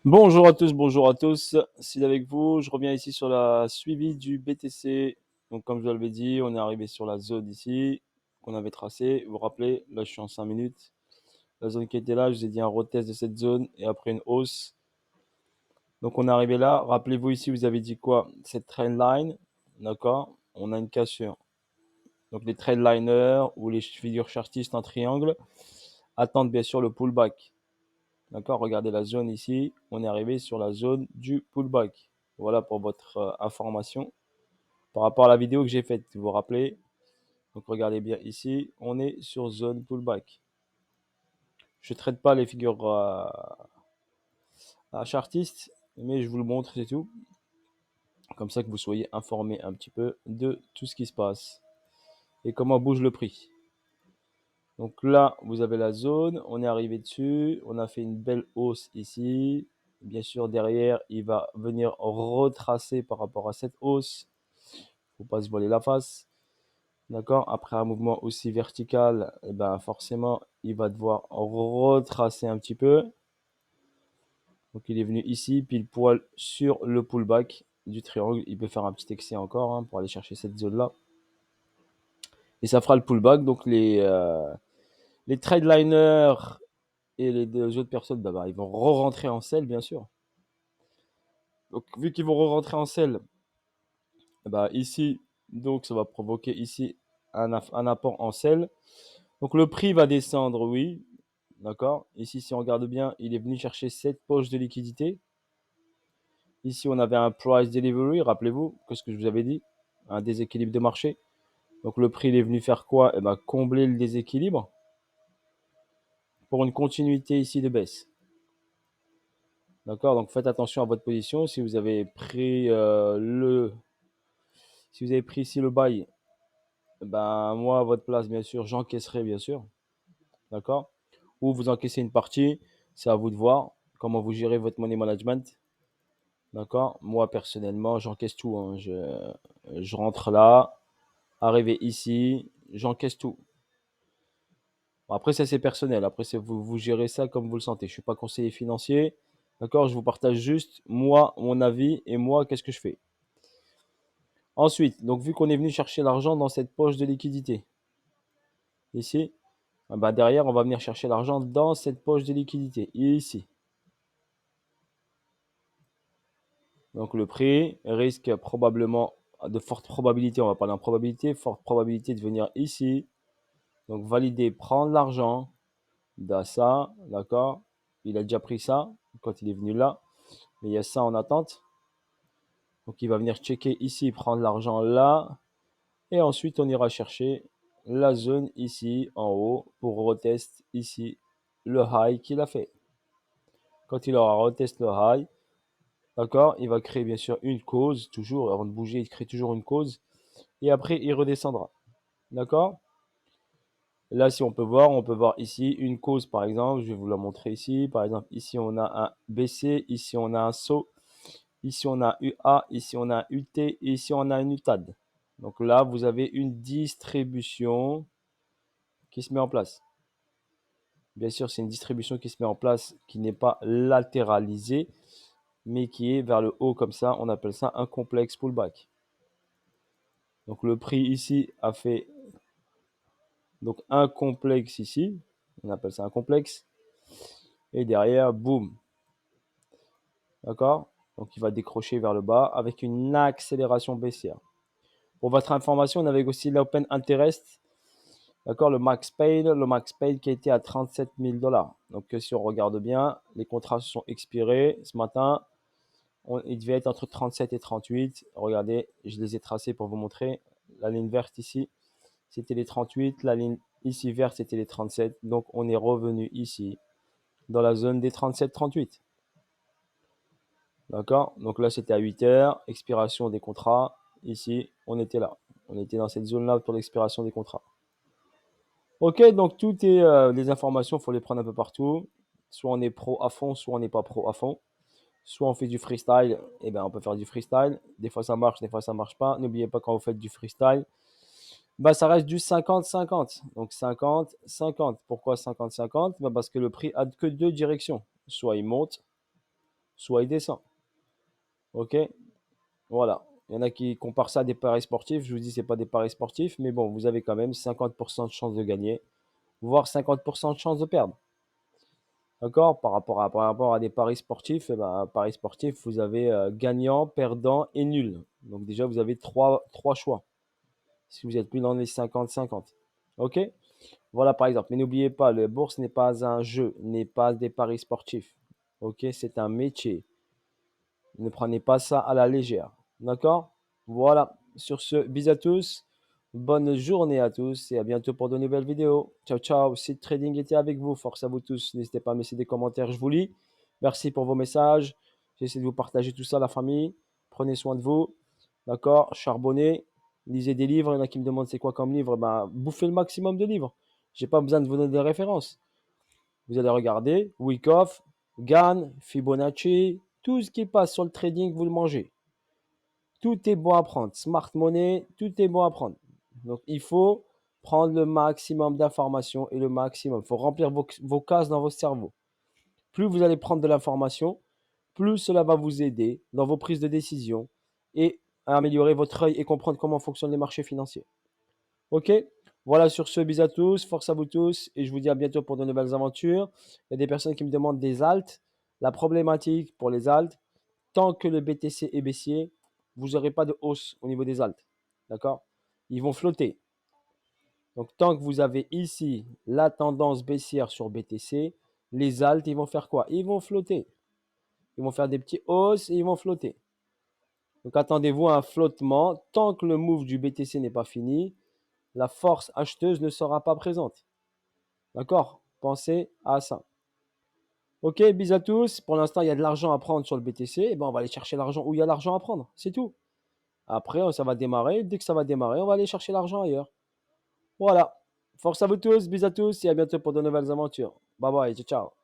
Bonjour à tous. Sid avec vous. Je reviens ici sur la suivi du BTC. Donc, comme je l'avais dit, on est arrivé sur la zone ici qu'on avait tracée. Vous vous rappelez, là, je suis en 5 minutes. La zone qui était là, je vous ai dit un retest de cette zone et après une hausse. Donc, on est arrivé là. Rappelez-vous ici, vous avez dit quoi? Cette trendline, d'accord? On a une cassure. Donc, les trendliners ou les figures chartistes en triangle attendent bien sûr le pullback. D'accord, regardez la zone ici. On est arrivé sur la zone du pullback. Voilà pour votre information. Par rapport à la vidéo que j'ai faite, vous vous rappelez. Donc regardez bien ici, on est sur zone pullback. Je ne traite pas les figures chartistes, mais je vous le montre, c'est tout. Comme ça que vous soyez informé un petit peu de tout ce qui se passe et comment bouge le prix. Donc là, vous avez la zone, on est arrivé dessus, on a fait une belle hausse ici. Bien sûr, derrière, il va venir retracer par rapport à cette hausse. Faut pas se voiler la face. D'accord? Après un mouvement aussi vertical, eh ben forcément, il va devoir retracer un petit peu. Donc il est venu ici, pile poil sur le pullback du triangle. Il peut faire un petit excès encore pour aller chercher cette zone-là. Et ça fera le pullback. Donc les trade liners et les deux autres personnes, ils vont re-rentrer en sell, bien sûr. Donc, vu qu'ils vont re-rentrer en sell, ici, donc ça va provoquer ici un apport en sell. Donc, le prix va descendre, oui. D'accord. Ici, si on regarde bien, il est venu chercher cette poche de liquidité. Ici, on avait un price delivery, rappelez-vous, que ce que je vous avais dit, un déséquilibre de marché. Donc, le prix il est venu faire quoi? Combler le déséquilibre pour une continuité ici de baisse. D'accord, donc faites attention à votre position. Si vous avez pris si vous avez pris ici le buy, moi à votre place, bien sûr, j'encaisserai, bien sûr. D'accord, ou vous encaissez une partie, c'est à vous de voir comment vous gérez votre money management. D'accord, moi personnellement, j'encaisse tout. Je rentre là, arrivé ici, j'encaisse tout. Bon, après, ça c'est personnel. Après, c'est vous gérez ça comme vous le sentez. Je suis pas conseiller financier. D'accord, je vous partage juste moi, mon avis et moi, qu'est-ce que je fais. Ensuite, donc vu qu'on est venu chercher l'argent dans cette poche de liquidité, ici, derrière, on va venir chercher l'argent dans cette poche de liquidité, ici. Donc le prix risque probablement, de forte probabilité, on va parler en probabilité, forte probabilité de venir ici. Donc valider, prendre l'argent, ça, d'accord. Il a déjà pris ça quand il est venu là, mais il y a ça en attente. Donc il va venir checker ici, prendre l'argent là, et ensuite on ira chercher la zone ici en haut pour retester ici le high qu'il a fait. Quand il aura retesté le high, d'accord, il va créer bien sûr une cause, toujours avant de bouger, il crée toujours une cause, et après il redescendra. D'accord. Là, si on peut voir ici une cause par exemple, je vais vous la montrer ici. Par exemple, ici on a un BC, ici on a un saut, ici on a UA, ici on a un UT, et ici on a un UTAD. Donc là, vous avez une distribution qui se met en place. Bien sûr, c'est une distribution qui se met en place qui n'est pas latéralisée, mais qui est vers le haut comme ça. On appelle ça un complexe pullback. Donc le prix ici a fait donc un complexe ici. On appelle ça un complexe. Et derrière, boum. D'accord. Donc il va décrocher vers le bas avec une accélération baissière. Pour votre information, on avait aussi l'open interest. D'accord, le max paid qui a été à 37 000 $. Donc si on regarde bien, les contrats se sont expirés ce matin. Il devait être entre 37 et 38. Regardez, je les ai tracés pour vous montrer. La ligne verte ici, c'était les 38. La ligne ici verte, c'était les 37. Donc on est revenu ici dans la zone des 37-38. D'accord. Donc là, c'était à 8 heures, expiration des contrats. Ici, on était là. On était dans cette zone-là pour l'expiration des contrats. Ok, donc tout est les informations, il faut les prendre un peu partout. Soit on est pro à fond, soit on n'est pas pro à fond. Soit on fait du freestyle, et on peut faire du freestyle. Des fois ça marche, des fois ça marche pas. N'oubliez pas quand vous faites du freestyle, ça reste du 50-50. Donc 50-50. Pourquoi 50-50? Parce que le prix a que deux directions. Soit il monte, soit il descend. Ok? Voilà. Il y en a qui comparent ça à des paris sportifs. Je vous dis, c'est pas des paris sportifs, mais bon, vous avez quand même 50% de chance de gagner, voire 50% de chance de perdre. D'accord? Par rapport à des paris sportifs, eh ben, paris sportif, vous avez gagnant, perdant et nul. Donc déjà, vous avez trois choix. Si vous êtes plus dans les 50-50. OK? Voilà par exemple. Mais n'oubliez pas, la bourse n'est pas un jeu, n'est pas des paris sportifs. OK? C'est un métier. Ne prenez pas ça à la légère. D'accord? Voilà. Sur ce, bisous à tous. Bonne journée à tous et à bientôt pour de nouvelles vidéos. Ciao, ciao. Seed Trading était avec vous. Force à vous tous. N'hésitez pas à me laisser des commentaires, je vous lis. Merci pour vos messages. J'essaie de vous partager tout ça, la famille. Prenez soin de vous. D'accord? Charbonnez. Lisez des livres. Il y en a qui me demandent c'est quoi comme livre. Ben, bouffez le maximum de livres. J'ai pas besoin de vous donner des références. Vous allez regarder Wyckoff, Gann, Fibonacci, tout ce qui passe sur le trading, vous le mangez. Tout est bon à prendre. Smart Money, tout est bon à prendre. Donc, il faut prendre le maximum d'informations et le maximum. Il faut remplir vos cases dans votre cerveau. Plus vous allez prendre de l'information, plus cela va vous aider dans vos prises de décision et à améliorer votre œil et comprendre comment fonctionnent les marchés financiers. Ok? Voilà, sur ce, bisous à tous, force à vous tous, et je vous dis à bientôt pour de nouvelles aventures. Il y a des personnes qui me demandent des alts. La problématique pour les alts, tant que le BTC est baissier, vous n'aurez pas de hausse au niveau des alts. D'accord? Ils vont flotter. Donc, tant que vous avez ici la tendance baissière sur BTC, les alts, ils vont faire quoi? Ils vont flotter. Ils vont faire des petits hausses et ils vont flotter. Donc, attendez-vous à un flottement. Tant que le move du BTC n'est pas fini, la force acheteuse ne sera pas présente. D'accord? Pensez à ça. Ok, bisous à tous. Pour l'instant, il y a de l'argent à prendre sur le BTC. Et ben, on va aller chercher l'argent où il y a l'argent à prendre. C'est tout. Après, ça va démarrer. Dès que ça va démarrer, on va aller chercher l'argent ailleurs. Voilà. Force à vous tous, bisous à tous et à bientôt pour de nouvelles aventures. Bye bye, ciao, ciao.